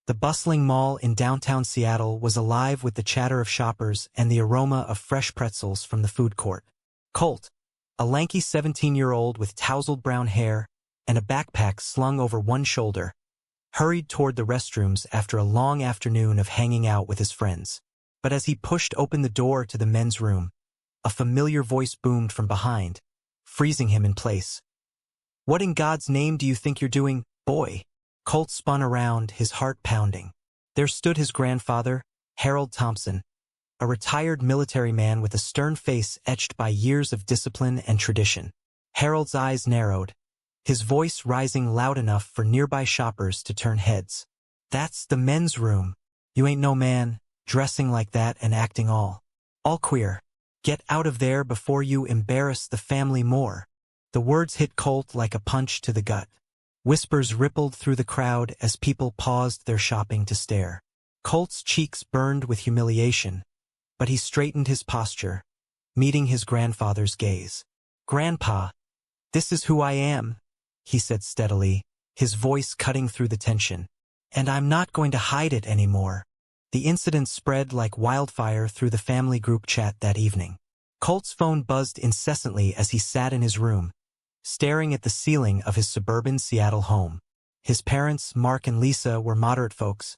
The bustling mall in downtown Seattle was alive with the chatter of shoppers and the aroma of fresh pretzels from the food court. Colt, a lanky 17-year-old with tousled brown hair and a backpack slung over one shoulder, hurried toward the restrooms after a long afternoon of hanging out with his friends. But as he pushed open the door to the men's room, a familiar voice boomed from behind, freezing him in place. "What in God's name do you think you're doing, boy?" Colt spun around, his heart pounding. There stood his grandfather, Harold Thompson, a retired military man with a stern face etched by years of discipline and tradition. Harold's eyes narrowed, his voice rising loud enough for nearby shoppers to turn heads. "That's the men's room. You ain't no man, dressing like that and acting all queer. Get out of there before you embarrass the family more." The words hit Colt like a punch to the gut. Whispers rippled through the crowd as people paused their shopping to stare. Colt's cheeks burned with humiliation, but he straightened his posture, meeting his grandfather's gaze. "Grandpa, this is who I am," he said steadily, his voice cutting through the tension. "And I'm not going to hide it anymore." The incident spread like wildfire through the family group chat that evening. Colt's phone buzzed incessantly as he sat in his room, staring at the ceiling of his suburban Seattle home. His parents, Mark and Lisa, were moderate folks.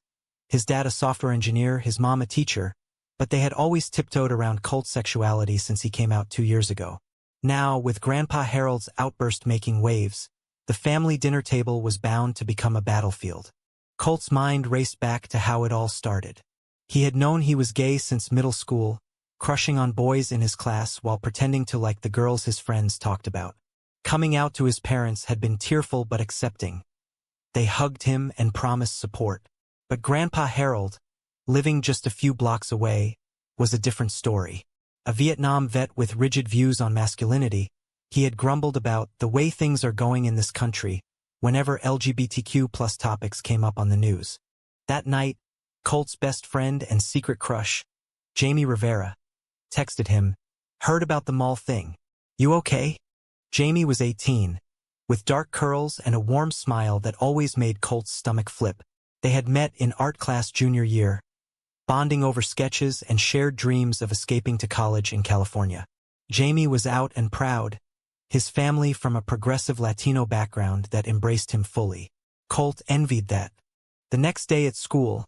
His dad a software engineer, his mom a teacher, but they had always tiptoed around Colt's sexuality since he came out 2 years ago. Now, with Grandpa Harold's outburst making waves, the family dinner table was bound to become a battlefield. Colt's mind raced back to how it all started. He had known he was gay since middle school, crushing on boys in his class while pretending to like the girls his friends talked about. Coming out to his parents had been tearful but accepting. They hugged him and promised support. But Grandpa Harold, living just a few blocks away, was a different story. A Vietnam vet with rigid views on masculinity, he had grumbled about the way things are going in this country whenever LGBTQ+ topics came up on the news. That night, Colt's best friend and secret crush, Jamie Rivera, texted him, "Heard about the mall thing. You okay?" Jamie was 18, with dark curls and a warm smile that always made Colt's stomach flip. They had met in art class junior year, bonding over sketches and shared dreams of escaping to college in California. Jamie was out and proud, his family from a progressive Latino background that embraced him fully. Colt envied that. The next day at school,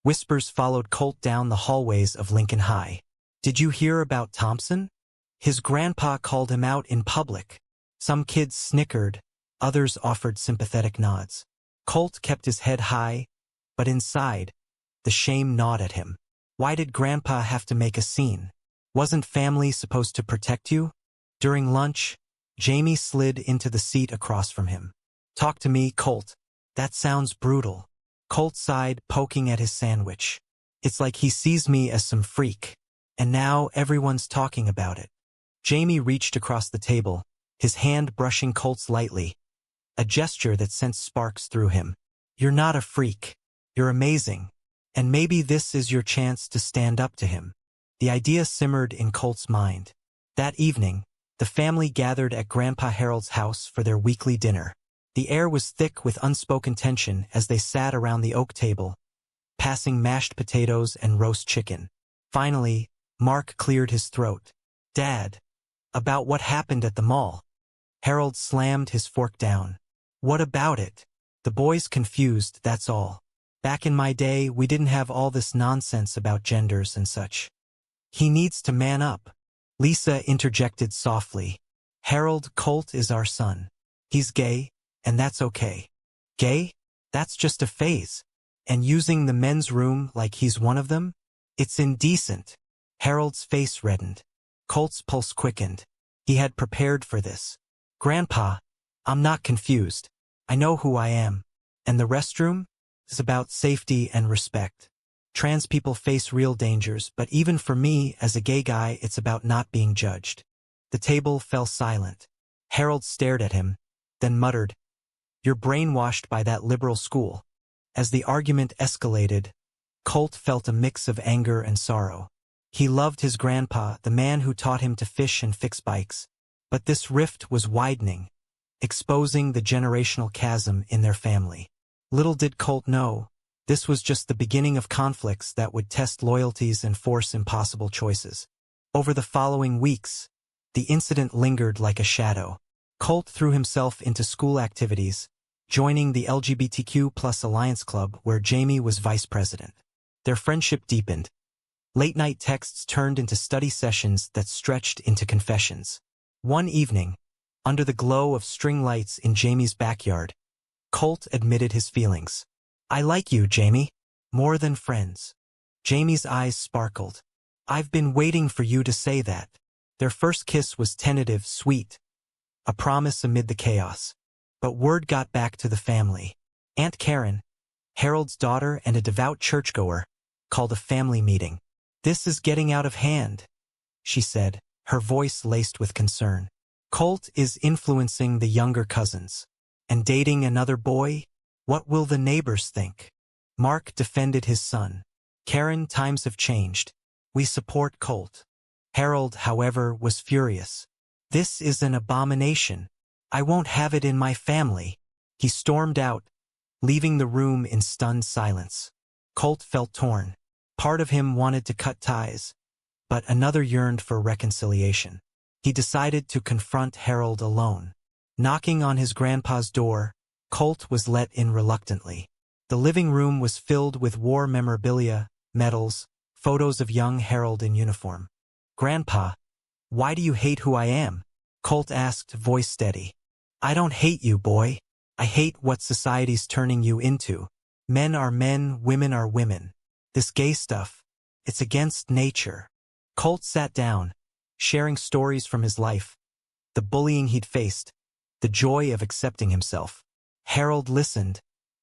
whispers followed Colt down the hallways of Lincoln High. "Did you hear about Thompson? His grandpa called him out in public." Some kids snickered, others offered sympathetic nods. Colt kept his head high, but inside, the shame gnawed at him. Why did Grandpa have to make a scene? Wasn't family supposed to protect you? During lunch, Jamie slid into the seat across from him. "Talk to me, Colt. That sounds brutal." Colt sighed, poking at his sandwich. "It's like he sees me as some freak, and now everyone's talking about it." Jamie reached across the table, his hand brushing Colt's lightly, a gesture that sent sparks through him. "You're not a freak. You're amazing. And maybe this is your chance to stand up to him." The idea simmered in Colt's mind. That evening, the family gathered at Grandpa Harold's house for their weekly dinner. The air was thick with unspoken tension as they sat around the oak table, passing mashed potatoes and roast chicken. Finally, Mark cleared his throat. "Dad, about what happened at the mall." Harold slammed his fork down. "What about it?" "The boy's confused, that's all. Back in my day, we didn't have all this nonsense about genders and such. He needs to man up." Lisa interjected softly. "Harold, Colt is our son. He's gay, and that's okay." "Gay? That's just a phase. And using the men's room like he's one of them? It's indecent." Harold's face reddened. Colt's pulse quickened. He had prepared for this. "Grandpa, I'm not confused. I know who I am. And the restroom is about safety and respect. Trans people face real dangers, but even for me, as a gay guy, it's about not being judged." The table fell silent. Harold stared at him, then muttered, "You're brainwashed by that liberal school." As the argument escalated, Colt felt a mix of anger and sorrow. He loved his grandpa, the man who taught him to fish and fix bikes. But this rift was widening, exposing the generational chasm in their family. Little did Colt know, This was just the beginning of conflicts that would test loyalties and force impossible choices. Over the following weeks, the incident lingered like a shadow. Colt threw himself into school activities, joining the LGBTQ+ Alliance Club where Jamie was vice president. Their friendship deepened. Late-night texts turned into study sessions that stretched into confessions. One evening, under the glow of string lights in Jamie's backyard, Colt admitted his feelings. "I like you, Jamie. More than friends." Jamie's eyes sparkled. "I've been waiting for you to say that." Their first kiss was tentative, sweet, a promise amid the chaos. But word got back to the family. Aunt Karen, Harold's daughter and a devout churchgoer, called a family meeting. "This is getting out of hand," she said, her voice laced with concern. "Colt is influencing the younger cousins. And dating another boy? What will the neighbors think?" Mark defended his son. "Karen, times have changed. We support Colt." Harold, however, was furious. "This is an abomination. I won't have it in my family." He stormed out, leaving the room in stunned silence. Colt felt torn. Part of him wanted to cut ties, but another yearned for reconciliation. He decided to confront Harold alone. Knocking on his grandpa's door, Colt was let in reluctantly. The living room was filled with war memorabilia, medals, photos of young Harold in uniform. "Grandpa, why do you hate who I am?" Colt asked, voice steady. "I don't hate you, boy. I hate what society's turning you into. Men are men, women are women. This gay stuff, it's against nature." Colt sat down, sharing stories from his life, the bullying he'd faced, the joy of accepting himself. Harold listened,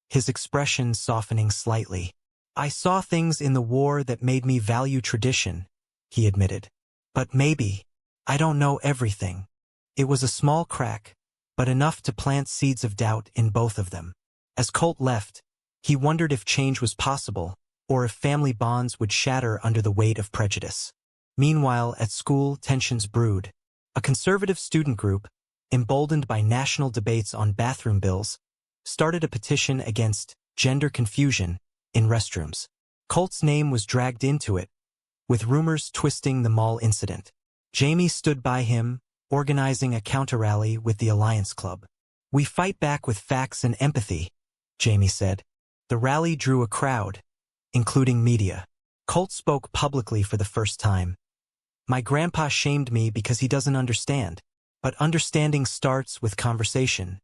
his expression softening slightly. "I saw things in the war that made me value tradition," he admitted. "But maybe, I don't know everything." It was a small crack, but enough to plant seeds of doubt in both of them. As Colt left, he wondered if change was possible, or if family bonds would shatter under the weight of prejudice. Meanwhile, at school, tensions brewed. A conservative student group, emboldened by national debates on bathroom bills, started a petition against gender confusion in restrooms. Colt's name was dragged into it, with rumors twisting the mall incident. Jamie stood by him, organizing a counter-rally with the Alliance Club. "We fight back with facts and empathy," Jamie said. The rally drew a crowd, including media. Colt spoke publicly for the first time. "My grandpa shamed me because he doesn't understand. But understanding starts with conversation,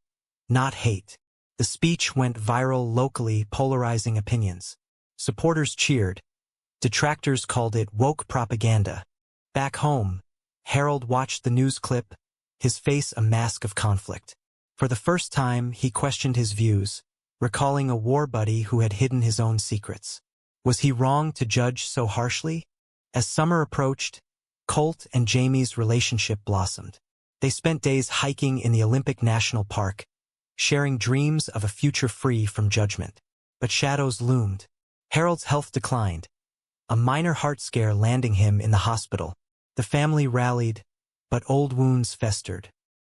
not hate." The speech went viral locally, polarizing opinions. Supporters cheered. Detractors called it woke propaganda. Back home, Harold watched the news clip, his face a mask of conflict. For the first time, he questioned his views, recalling a war buddy who had hidden his own secrets. Was he wrong to judge so harshly? As summer approached, Colt and Jamie's relationship blossomed. They spent days hiking in the Olympic National Park, sharing dreams of a future free from judgment. But shadows loomed. Harold's health declined, a minor heart scare landing him in the hospital. The family rallied, but old wounds festered.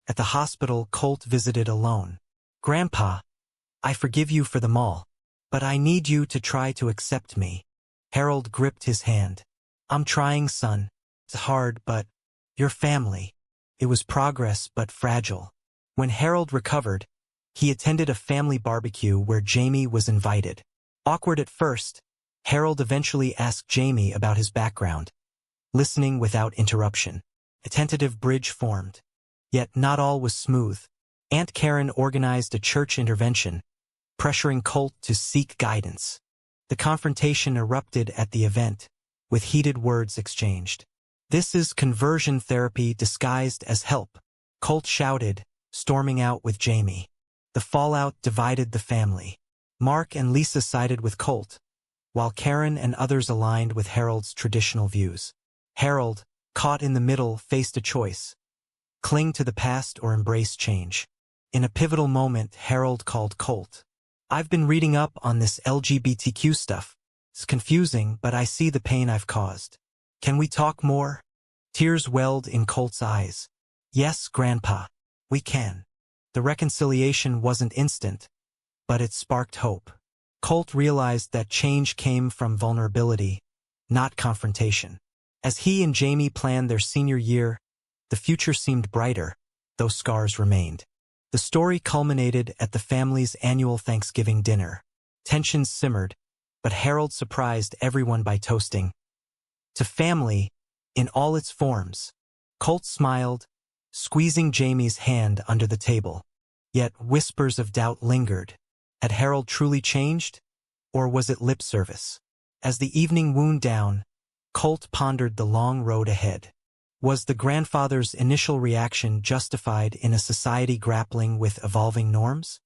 At the hospital, Colt visited alone. "Grandpa, I forgive you for them all, but I need you to try to accept me." Harold gripped his hand. "I'm trying, son. It's hard, but you're family." It was progress, but fragile. When Harold recovered, he attended a family barbecue where Jamie was invited. Awkward at first, Harold eventually asked Jamie about his background, listening without interruption. A tentative bridge formed. Yet not all was smooth. Aunt Karen organized a church intervention, pressuring Colt to seek guidance. The confrontation erupted at the event, with heated words exchanged. "This is conversion therapy disguised as help," Colt shouted, storming out with Jamie. The fallout divided the family. Mark and Lisa sided with Colt, while Karen and others aligned with Harold's traditional views. Harold, caught in the middle, faced a choice: cling to the past or embrace change. In a pivotal moment, Harold called Colt. "I've been reading up on this LGBTQ stuff. It's confusing, but I see the pain I've caused. Can we talk more?" Tears welled in Colt's eyes. "Yes, Grandpa, we can." The reconciliation wasn't instant, but it sparked hope. Colt realized that change came from vulnerability, not confrontation. As he and Jamie planned their senior year, the future seemed brighter, though scars remained. The story culminated at the family's annual Thanksgiving dinner. Tensions simmered, but Harold surprised everyone by toasting to family in all its forms. Colt smiled, squeezing Jamie's hand under the table. Yet whispers of doubt lingered. Had Harold truly changed? Or was it lip service? As the evening wound down, Colt pondered the long road ahead. Was the grandfather's initial reaction justified in a society grappling with evolving norms?